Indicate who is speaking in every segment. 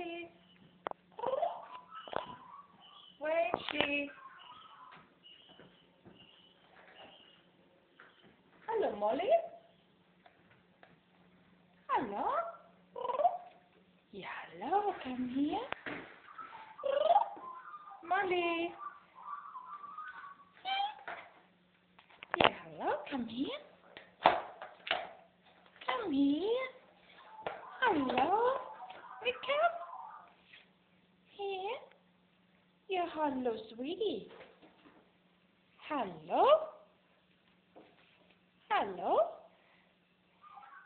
Speaker 1: Molly. Where is she? Hello, Molly. Hello. Yeah, hello. Come here. Molly. Yeah, hello. Come here. Come here. Hello. We come here. Yeah, hello, sweetie. Hello. Hello.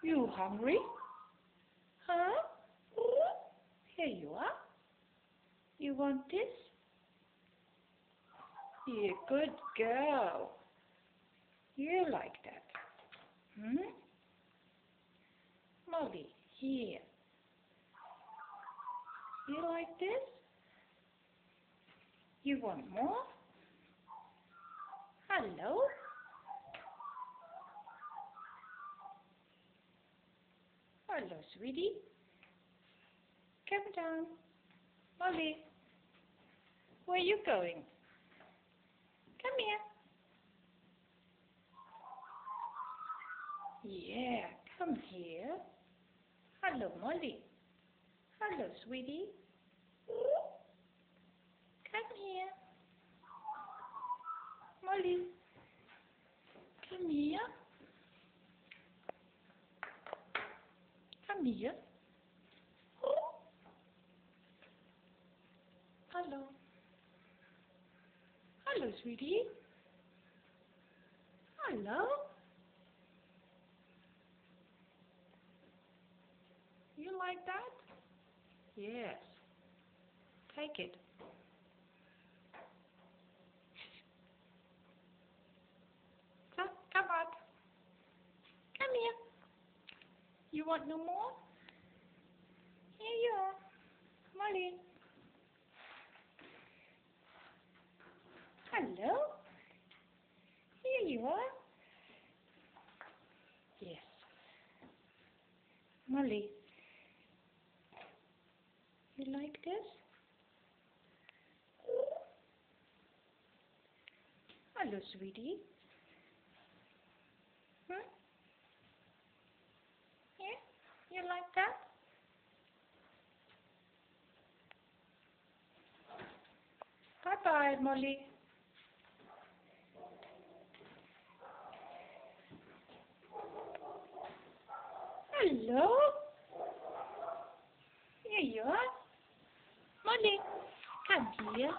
Speaker 1: You hungry? Huh? Here you are. You want this? You good girl. You like that? Molly, here. You like this? You want more? Hello? Hello, sweetie. Come down. Molly, where are you going? Come here. Yeah, come here. Hello, Molly. Hello, sweetie. Come here. Molly, come here. Come here. Hello. Hello, sweetie. Hello. You like that? Yes. Take it. Come on. Come here. You want no more? Here you are. Molly. Hello. Here you are. Yes. Molly. You like this? Hello, sweetie. Yeah? You like that? Bye-bye, Molly. Hello. Here you are. Molly, come here.